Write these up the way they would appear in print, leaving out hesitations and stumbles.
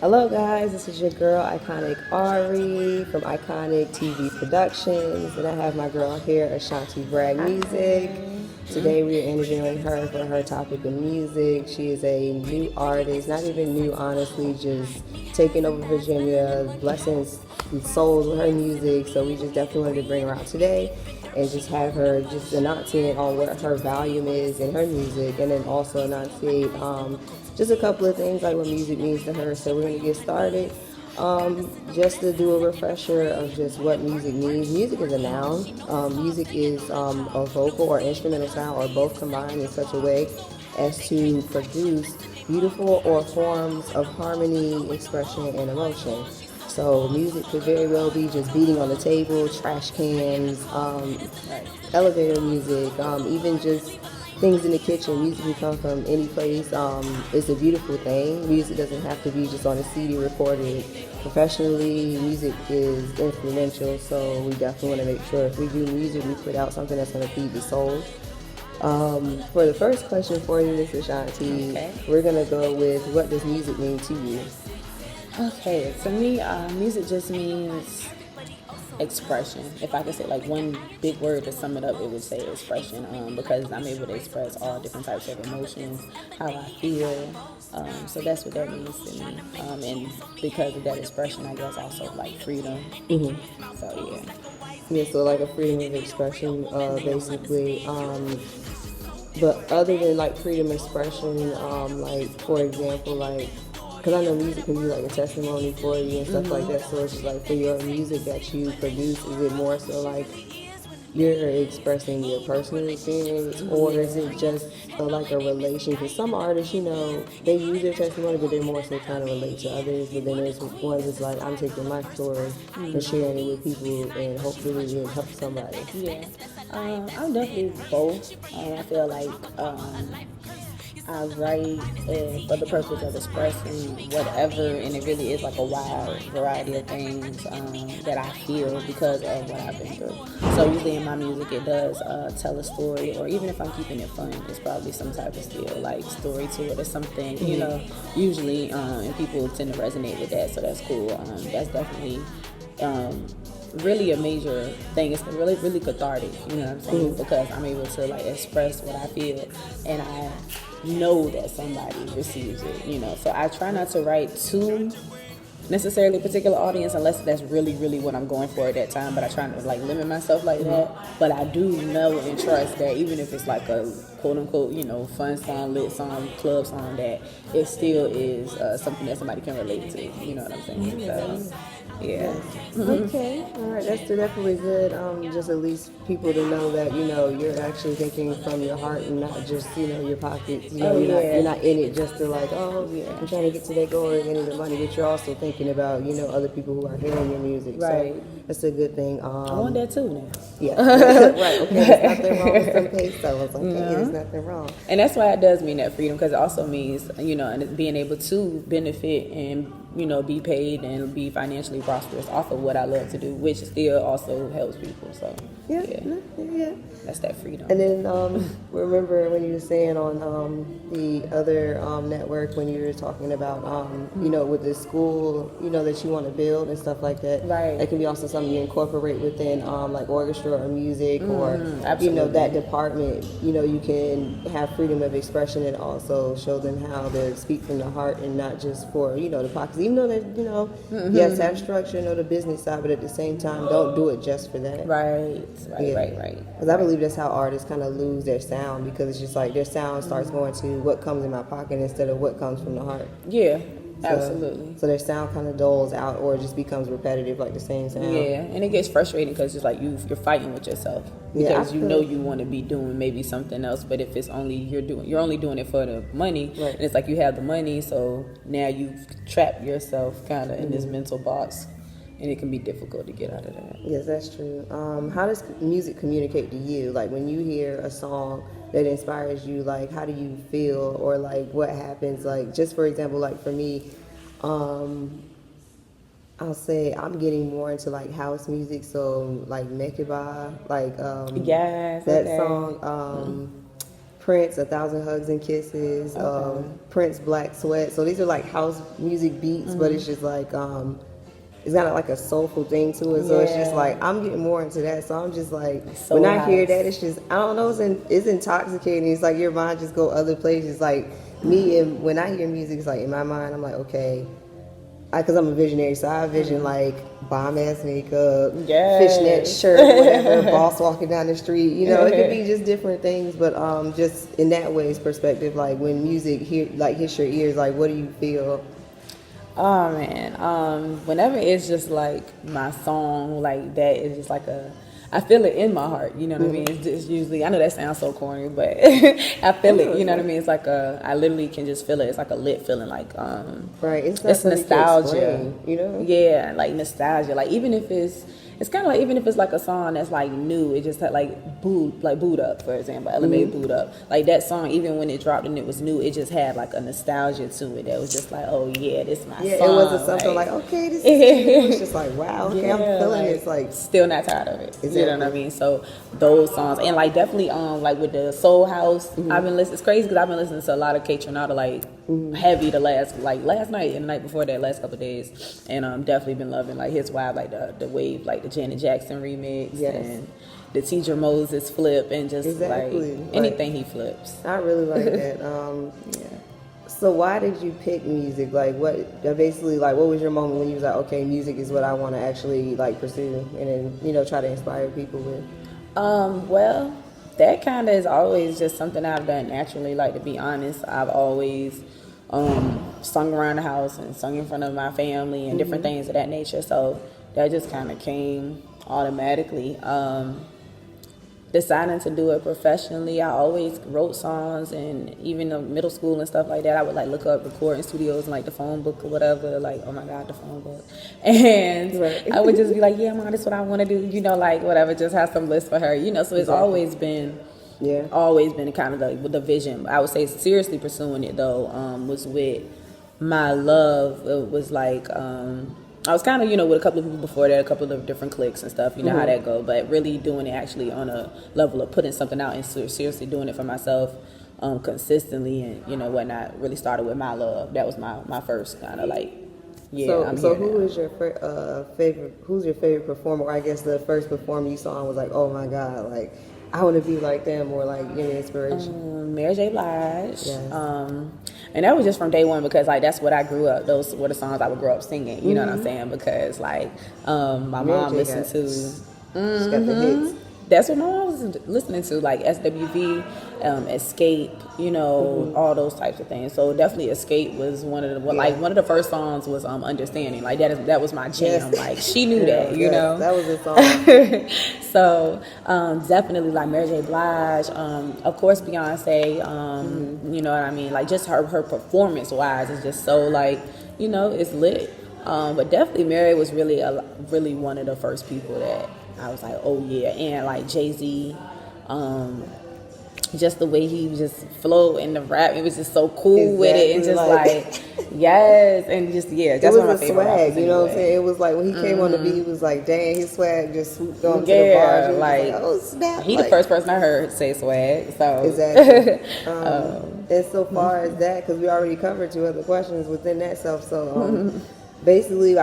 Hello guys, this is your girl Iconic Ariee from Iconic TV Productions, and I have my girl here, Ashanti Bragg Music. Today we are interviewing her for her topic of music. She is a new artist, not even new honestly, just taking over Virginia, blessing souls with her music. So we just definitely wanted to bring her out today and just have her just enunciate on what her volume is in her music, and then also enunciate just a couple of things like what music means to her. So we're going to get started. Just to do a refresher of just what music means. Music is a noun. Music is a vocal or instrumental sound or both combined in such a way as to produce beautiful or forms of harmony, expression, and emotion. So music could very well be just beating on the table, trash cans, elevator music, even just things in the kitchen. Music can come from any place. It's a beautiful thing. Music doesn't have to be just on a CD recorded professionally. Music is influential, so we definitely want to make sure if we do music, we put out something that's going to feed the soul. For the first question for you, Miss Ashanti, we're going to go with what does music mean to you? Okay, to me, music just means expression. If I could say like one big word to sum it up, it would say expression. Because I'm able to express all different types of emotions, how I feel. So that's what that means to me. And because of that expression, I guess also like freedom. So yeah. Yeah, so like a freedom of expression, basically. But other than like freedom of expression, like for example, like because I know music can be like a testimony for you and stuff like that. So it's just like for your music that you produce, is it more so like you're expressing your personal experience, or is it just like a relation? Because some artists, they use their testimony, but they're more so trying to relate to others. But then there's ones that's like, I'm taking my story and sharing it with people, and hopefully it helps somebody. Yeah. I'm definitely both. I feel like I write for the purpose of expressing whatever, and it really is like a wide variety of things that I feel because of what I've been through. So usually in my music, it does tell a story, or even if I'm keeping it fun, it's probably some type of still like story to it or something, usually, and people tend to resonate with that, so that's cool. That's definitely really a major thing. It's really cathartic, you know what I'm saying? Because I'm able to like express what I feel, and I know that somebody receives it. So I try not to write to necessarily a particular audience unless that's really what I'm going for at that time, but I try to like limit myself like that. But I do know and trust that even if it's like a quote unquote fun song, lit song, club song, that it still is something that somebody can relate to, you know what I'm saying? So yeah. Okay, all right, that's definitely good. Just at least people to know that you're actually thinking from your heart and not just your pockets. You're not in it just to like, I'm trying to get to that goal or getting the money, but you're also thinking about other people who are hearing your music. Right. So that's a good thing. I want that too now. Yeah, right. Okay, there's nothing wrong with some pesos. Okay, there's nothing wrong. And that's why it does mean that freedom, because it also means and being able to benefit and be paid and be financially prosperous off of what I love to do, which still also helps people. So yeah. That's that freedom. And then remember when you were saying on the other network when you were talking about with the school that you want to build and stuff like that. Right. That can be also something you incorporate within like orchestra or music or absolutely. that department. You can have freedom of expression and also show them how to speak from the heart and not just for the pockets. Even though that yes, have structure, the business side, but at the same time, don't do it just for that. Right. Because I believe that's how artists kind of lose their sound, because it's just like their sound starts going to what comes in my pocket instead of what comes from the heart. Yeah, absolutely. So their sound kind of dulls out or just becomes repetitive, like the same sound. Yeah, and it gets frustrating because it's like you're fighting with yourself because you want to be doing maybe something else, but if it's only you're only doing it for the money, right. And it's like you have the money, so now you've trapped yourself kind of in this mental box. And it can be difficult to get out of that. Yes, that's true. How does music communicate to you? Like when you hear a song that inspires you, like how do you feel, or like what happens? Like just for example, like for me, I'll say I'm getting more into like house music. So like Mekeba, like yes, that okay. song. Prince, 1,000 Hugs and Kisses, Prince, Black Sweat. So these are like house music beats, but it's just like it's got like a soulful thing to it. So it's just like I'm getting more into that. So I'm just like when I hear that, it's just I don't know. It's intoxicating. It's like your mind just go other places. Like me, and when I hear music, it's like in my mind, I'm like okay. Because I'm a visionary, so I envision like bomb-ass makeup, fishnet shirt, whatever, boss walking down the street. You know, it could be just different things, but just in that way's perspective, like when music hits your ears, like what do you feel? Oh man, whenever it's just like my song, like that is just like I feel it in my heart, you know what I mean? It's just usually, I know that sounds so corny, but I feel it, you know what I mean? It's like I literally can just feel it. It's like a lit feeling, like, right. It's nostalgia, you know? Yeah, like nostalgia. Like even if it's kind of like, even if it's like a song that's like new, it just had like Boot Up, for example, Elevated Boot Up. Like that song, even when it dropped and it was new, it just had like a nostalgia to it that was just like, oh yeah, this is my song. It wasn't something like okay, this is it was just like, wow, okay, I'm feeling it. It's like still not tired of it. Exactly. You know what I mean? So those songs, and like definitely like with the Soul House, I've been listening. It's crazy because I've been listening to a lot of K Tronada, like heavy the last night and the night before that, last couple of days, and definitely been loving like his vibe, like the wave, like the Janet Jackson remix, and the Teacher Moses flip, and just like anything he flips. I really like that. So why did you pick music? Like what basically like what was your moment when you was like, okay, music is what I want to actually like pursue and then try to inspire people with? Well, that kind of is always just something I've done naturally. Like to be honest, I've always sung around the house and sung in front of my family and different things of that nature. So that just kind of came automatically. Deciding to do it professionally, I always wrote songs, and even in middle school and stuff like that, I would like look up recording studios and like the phone book or whatever, like, oh my God, the phone book. And I would just be like, yeah, Mom, this is what I want to do, like whatever, just have some list for her, so it's always been kind of the vision. I would say seriously pursuing it though, was with my love. It was like, I was kind of, with a couple of people before that, a couple of different cliques and stuff, how that go. But really doing it actually on a level of putting something out and seriously doing it for myself consistently and, whatnot, really started with My Love. That was my first kind of like, So who is your favorite, who's your favorite performer? Or I guess the first performer you saw and was like, oh my God, like, I want to be like them, or like your inspiration? Mary J. Blige. Yes. And that was just from day one because like that's what I grew up. Those were the songs I would grow up singing. You know what I'm saying? Because like my mom listened to. She's got the hits. That's what my mom was listening to, like SWV, Escape, all those types of things. So definitely Escape was one of the first songs was Understanding. Like that was my jam. Yes. Like she knew that, know. That was a song. So definitely like Mary J. Blige, of course Beyonce, you know what I mean? Like just her performance wise is just so like, it's lit. But definitely Mary was really one of the first people that I was like, oh yeah. And like Jay-Z, just the way he just flowed in the rap, it was just so cool with it, and just like yes, and just that's one of my favorite swag, you know what I'm saying? It was like when he came on the beat, he was like, dang, his swag just swooped on to the bars. Like, oh snap! He the first person I heard say swag. So exactly. And so far as that, because we already covered 2 other questions within that self, so. Basically,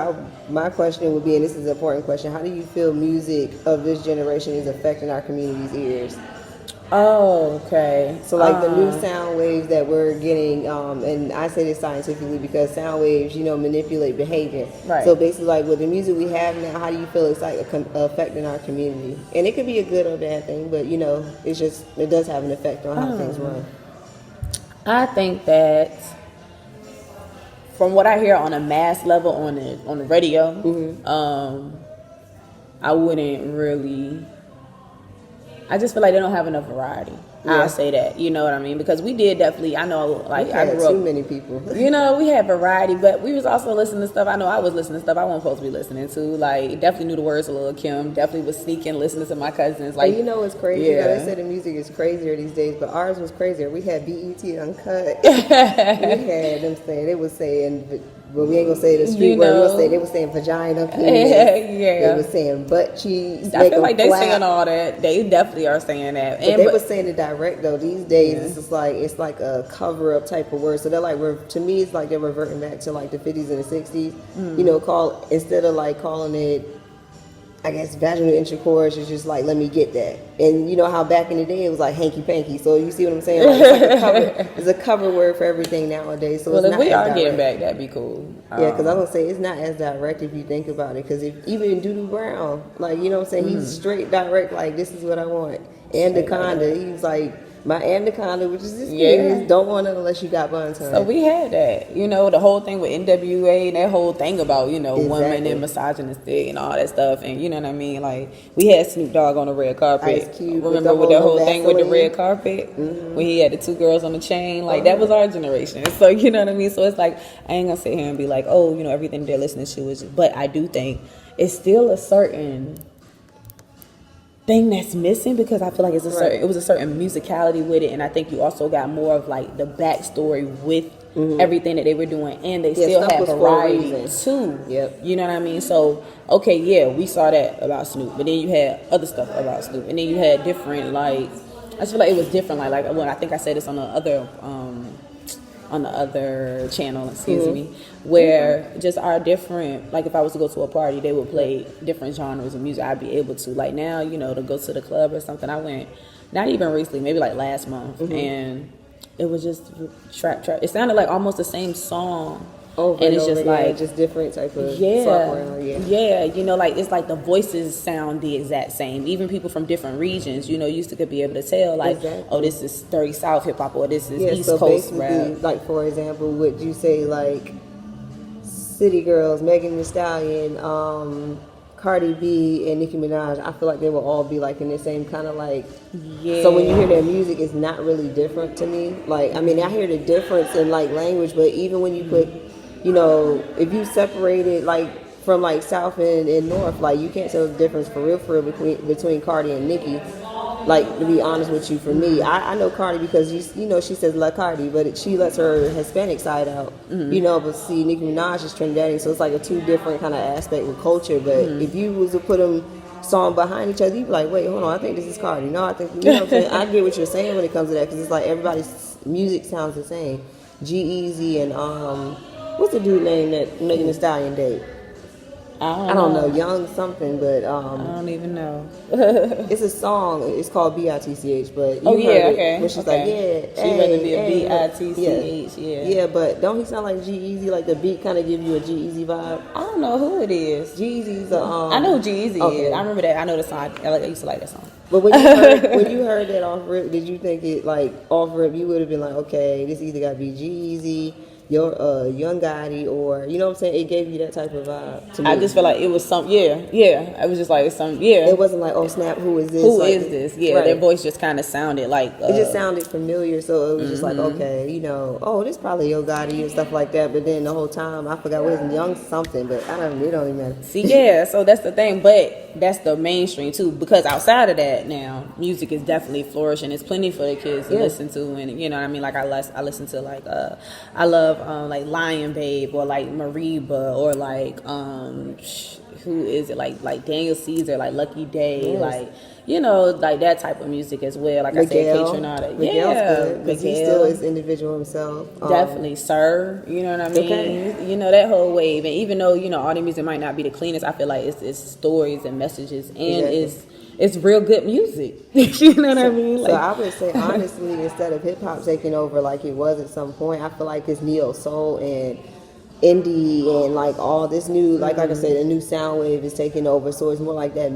my question would be, and this is an important question, how do you feel music of this generation is affecting our community's ears? Oh, okay. So like the new sound waves that we're getting, and I say this scientifically because sound waves, manipulate behavior. Right. So basically like with the music we have now, how do you feel it's like affecting our community? And it could be a good or bad thing, but it does have an effect on how things run. I think that from what I hear on a mass level on the radio, I wouldn't really. I just feel like they don't have enough variety. Yeah. I'll say that. You know what I mean? Because we did definitely. I know, like I grew up. Too many people. We had variety, but we was also listening to stuff. I know I was listening to stuff I wasn't supposed to be listening to. Like definitely knew the words of Lil' Kim. Definitely was sneaking listening to my cousins. Like it's crazy. They say the music is crazier these days, but ours was crazier. We had BET Uncut. We had them saying they was saying. But we ain't gonna say the street word. They were saying vagina, penis. They were saying butt cheeks. I feel like they saying all that. They definitely are saying that. But they were saying it direct though. These days it's like a cover up type of word. So they're like, to me, it's like they're reverting back to like the 50s and the 60s. You know, instead of like calling it, I guess, vaginal intercourse, is just like, let me get that. And you know how back in the day it was like hanky panky. So you see what I'm saying? Like, it's like a cover. It's a cover word for everything nowadays. So well, it's if not we as are direct. getting back, that'd be cool. Yeah, because I was gonna say it's not as direct if you think about it. Because even Doodoo Brown, like, you know what I'm saying, he's straight direct. Like, this is what I want. Anaconda, he's like, my anaconda, which is this thing, don't want it unless you got buns on it. So we had that, you know, the whole thing with NWA and that whole thing about, you know, women and misogynistic and all that stuff, and you know what I mean. Like, we had Snoop Dogg on the red carpet. Ice Cube, remember with the whole thing with the red carpet when he had the 2 girls on the chain. Like, that was our generation. So you know what I mean. So it's like, I ain't gonna sit here and be like, oh, you know, everything they're listening to is. But I do think it's still a certain thing that's missing, because I feel like it was a certain musicality with it, and I think you also got more of like the backstory with everything that they were doing, and they still had variety too. Yep. You know what I mean? So okay, yeah, we saw that about Snoop, but then you had other stuff about Snoop, and then you had different, like, I just feel like it was different. Like when I think I said this on the other channel, excuse me, where just our different, like if I was to go to a party, they would play different genres of music. I'd be able to, like now, you know, to go to the club or something. I went, not even recently, maybe like last month, and it was just trap. It sounded like almost the same song. Over and it's just like just different type of software. Yeah, you know, like it's like the voices sound the exact same. Even people from different regions, you know, used to could be able to tell, like, oh, this is 30 South hip hop, or this is East Coast rap. Like, for example, would you say like City Girls, Megan Thee Stallion, Cardi B, and Nicki Minaj? I feel like they will all be like in the same kind of like. Yeah. So when you hear their music, it's not really different to me. Like, I mean, I hear the difference in like language, but even when you put, you know, if you separate it like from like South and North, like you can't tell the difference for real between Cardi and Nicki. Like, to be honest with you, for me, I know Cardi because you know she says La Cardi, but she lets her Hispanic side out, you know. But see, Nicki Minaj is Trinidadian, so it's like a two different kind of aspect with culture. But if you was to put them song behind each other, you'd be like, wait, hold on, I think this is Cardi. No, I think, you know what I'm saying. I get what you're saying when it comes to that, because it's like everybody's music sounds the same. G-Eazy and what's the dude name that Megan Thee Stallion date? I don't know, Young something, but I don't even know. It's a song. It's called B.I.T.C.H. But you heard it, when she's like, she'd rather be a B.I.T.C.H. Yeah, but don't he sound like G-Eazy? Like the beat kind of give you a G-Eazy vibe. I don't know who it is. G-Eazy's I know who G-Eazy is. I remember that. I know the song. I used to like that song. But when you heard that off rip, did you think it like off rip? You would have been like, okay, this either got to be G-Eazy, your Young Gotti, or you know what I'm saying. It gave you that type of vibe to me. I just felt like it was some. Yeah. I was just like some. Yeah. It wasn't like, oh snap, who is this? Who is this? Yeah, right. Their voice just kind of sounded like. It just sounded familiar, so it was just like, okay, you know, oh, this probably Yo Gotti and stuff like that. But then the whole time I forgot what his Young something, but it don't even matter. See, yeah, so that's the thing, but that's the mainstream too, because outside of that now, music is definitely flourishing. There's plenty for the kids to listen to, and you know what I mean. Like I listen to like I love like Lion Babe, or like Mariba, or like who is it, like Daniel Caesar, like Lucky Day, like, you know, like that type of music as well. Like Miguel. I said, K-Tronada. Good, because he still is individual himself. Definitely, Sir. You know what I mean? Okay. You know, that whole wave. And even though, you know, all the music might not be the cleanest, I feel like it's stories and messages, and it's real good music. You know what I mean? Like, so I would say, honestly, instead of hip hop taking over like it was at some point, I feel like it's neo soul and indie and like all this new, like I said, the new sound wave is taking over. So it's more like that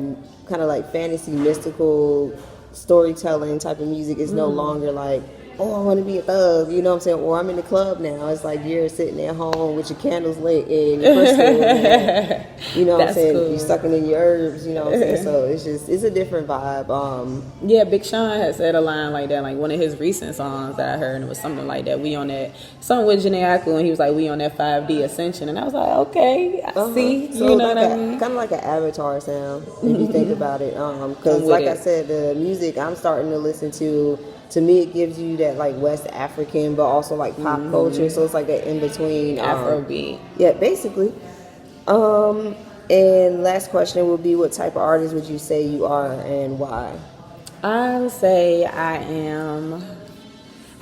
kind of like fantasy, mystical storytelling type of music. It's no longer like, oh, I want to be a thug, you know what I'm saying? Or I'm in the club now. It's like you're sitting at home with your candles lit and your crystals, and, you know what I'm saying? Cool. You're sucking in your herbs, you know what I'm saying? So it's a different vibe. Yeah, Big Sean had said a line like that, like one of his recent songs that I heard, and it was something like that. We on that, something with Janae Aiko, and he was like, we on that 5D Ascension. And I was like, okay, I see. So you know like what I mean? Kind of like an Avatar sound, if you think about it. Because like I said, the music I'm starting to listen to me, it gives you that like West African, but also like pop culture. So it's like that in between Afrobeat. Yeah, basically. And last question would be, what type of artist would you say you are and why? I would say I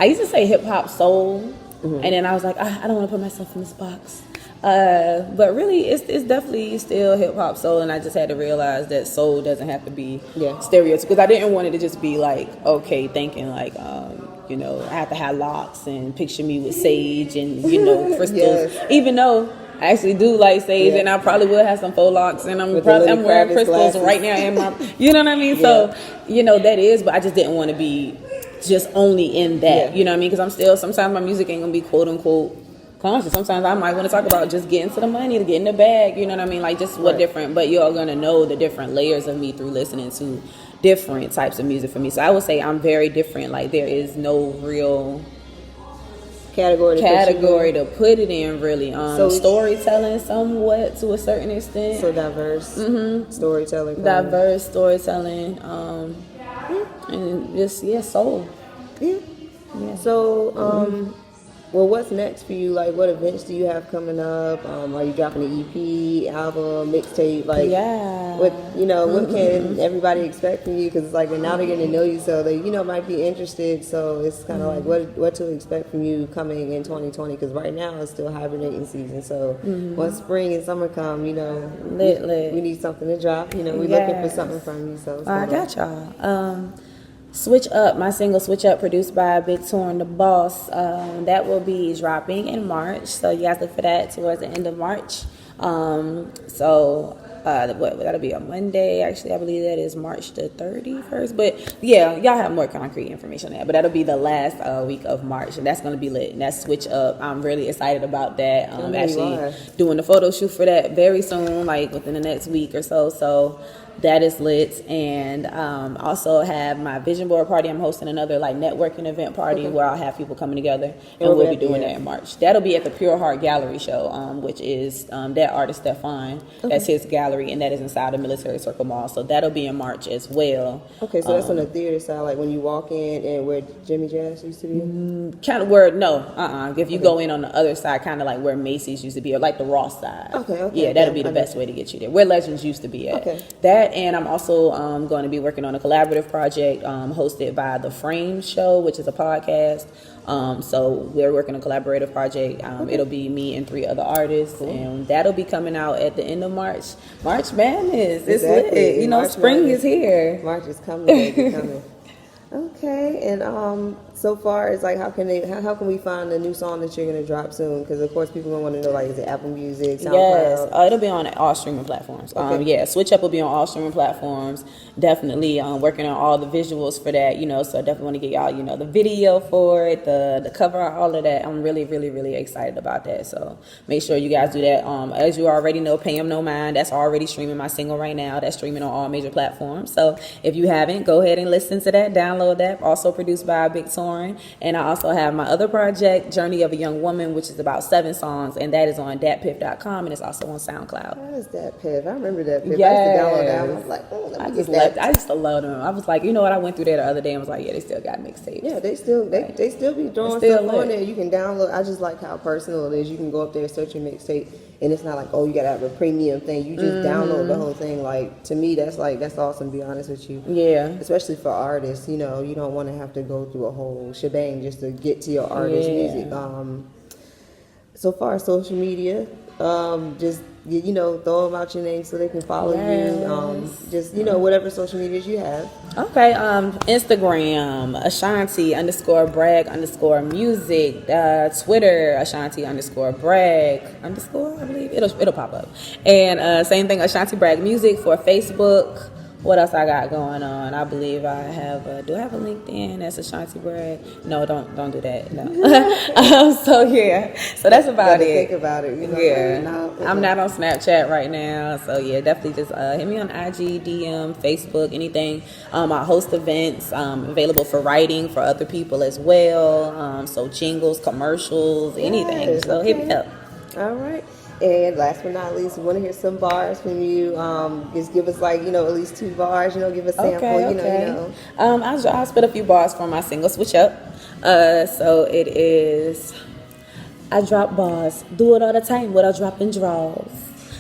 used to say hip hop soul, and then I was like, I don't want to put myself in this box. But really, it's definitely still hip hop soul, and I just had to realize that soul doesn't have to be stereotypical, because I didn't want it to just be like, okay, thinking like, you know, I have to have locks and picture me with sage and, you know, crystals, even though I actually do like sage, and I probably will have some faux locks, and I'm wearing crystals right now in my, you know what I mean? So, you know, that is, but I just didn't want to be just only in that, you know what I mean? Because I'm still, sometimes my music ain't gonna be quote unquote conscious. Sometimes I might want to talk about just getting to the money, to get in the bag, you know what I mean? Like just what different, but you're gonna know the different layers of me through listening to different types of music for me. So I would say I'm very different. Like there is no real category to put it in, really. So storytelling somewhat to a certain extent. So diverse storytelling. Diverse storytelling. And just soul. Yeah. So well, what's next for you? Like, what events do you have coming up? Are you dropping an EP, album, mixtape? Like, what can everybody expect from you? Because it's like now they're getting to know you, so they might be interested. So it's kind of like what to expect from you coming in 2020. Because right now it's still hibernating season. So once spring and summer come, we need something to drop. We're looking for something from you. So I got y'all. Switch Up, my single Switch Up, produced by Big Torn the Boss. That will be dropping in March, so you guys look for that towards the end of March. That'll be a Monday. Actually, I believe that is March the 31st. But yeah, y'all have more concrete information on that. But that'll be the last week of March, and that's gonna be lit. And that's Switch Up. I'm really excited about that. Actually doing the photo shoot for that very soon, like within the next week or so. So that is lit. And also have my vision board party. I'm hosting another like networking event party where I'll have people coming together, and we'll be doing that in March. That'll be at the Pure Heart Gallery show, which is that artist Stefan. That's his gallery, and that is inside the Military Circle Mall. So that'll be in March as well. Okay, so that's on the theater side, like when you walk in and where Jimmy Jazz used to be? Kind of where, if you go in on the other side, kind of like where Macy's used to be, or like the Ross side. Okay. Yeah, that'll be the best way to get you there. Where Legends used to be at. Okay. That, and I'm also going to be working on a collaborative project hosted by The Frame Show, which is a podcast. So we're working on a collaborative project. It'll be me and 3 other artists, and that'll be coming out at the end of March. March Madness, it's lit. March spring Madness. Is here. March is coming, baby, coming. Okay, and so far it's like how can we find the new song that you're gonna drop soon? Because of course people gonna want to know, like, is it Apple Music, SoundCloud? Yes, it'll be on all streaming platforms. Switch Up will be on all streaming platforms. Definitely working on all the visuals for that. So I definitely want to get y'all the video for it, the cover art, all of that. I'm really really really excited about that. So make sure you guys do that. As you already know, Pay 'Em No Mind. That's already streaming my single right now. That's streaming on all major platforms. So if you haven't, go ahead and listen to that. Download that. Also produced by Big Torn. And I also have my other project, Journey of a Young Woman, which is about 7 songs, and that is on datpiff.com, and it's also on SoundCloud. What is DatPiff? I remember DatPiff. Yes. I used to download that. I was like, I used to love them. I was like, you know what? I went through there the other day and was like, yeah, they still got mixtapes. Yeah, they still be throwing stuff on there. You can download. I just like how personal it is. You can go up there, search your mixtape, and it's not like, you got to have a premium thing. You just download the whole thing. Like, to me, that's awesome, to be honest with you. Yeah. Especially for artists, you don't want to have to go through a whole shebang just to get to your artist's music. So far as social media, just throw them out your name so they can follow you. Just whatever social medias you have. Okay. Instagram Ashanti _Bragg _music. Twitter Ashanti _Bragg _ I believe it'll pop up. And same thing, Ashanti Bragg Music for Facebook. What else I got going on? I believe I have. Do I have a LinkedIn? That's Ashanti Bragg. No, don't do that. No. So that's about it. Think about it. I'm not on Snapchat right now. So yeah, definitely just hit me on IG, DM, Facebook, anything. I host events. Available for writing for other people as well. So jingles, commercials, anything. So hit me up. All right. And last but not least, we want to hear some bars from you. Just give us at least 2 bars. Give a sample. I'll spit a few bars from my single Switch Up. So it is. I drop bars, do it all the time without dropping draws.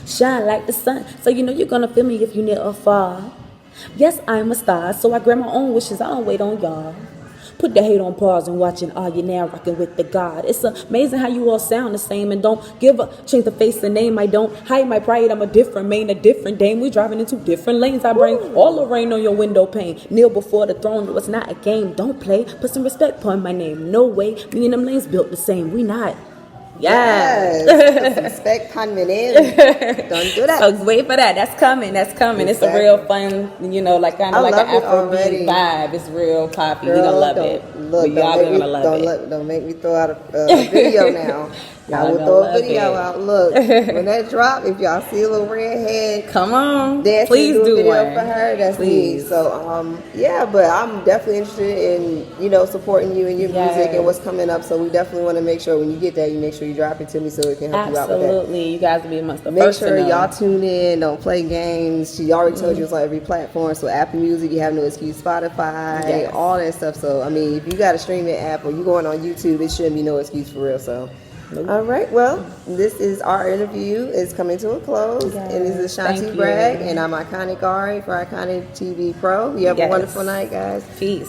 Shine like the sun, so you're gonna feel me if you near or far. Yes, I'm a star, so I grant my own wishes. I don't wait on y'all. Put the hate on pause and watching all you now rocking with the God. It's amazing how you all sound the same and don't give a change the face the name. I don't hide my pride. I'm a different man, a different dame. We driving into different lanes. I bring all the rain on your window pane. Kneel before the throne. It's not a game. Don't play. Put some respect upon my name. No way. Me and them lanes built the same. We not. Yes. Yeah. Some respect coming in. Don't do that. So wait for that. That's coming. That's coming. It's a real fun, you know, like kind I of like an love it already. Afrobeat vibe. It's real poppy. Girl, We're gonna love don't, it. Look, Y'all don't, make me, gonna love it. don't make me throw out a video now. I will gonna throw a love video it. out. Look, when that drop, if y'all see a little redhead, Come on. dancing, Please do a do video one. for her. That's Please. me. So yeah, but I'm definitely interested in supporting you and your music and what's coming up. So we definitely want to make sure when you get that, you make sure you drop it to me so we can help you out with that. Absolutely. You guys will be amongst the Make first sure to know. y'all tune in. Don't play games. She already told you it's on every platform. So Apple Music, you have no excuse. Spotify, Yes. all that stuff. So I mean, if you got a streaming app or you going on YouTube, it shouldn't be no excuse for real. So. All right, well, this is our interview. It's coming to a close. Yes, And this is Ashanti thank you. Bragg, and I'm IconicTvPro for IconicTvPro. You have a wonderful night, guys. Peace.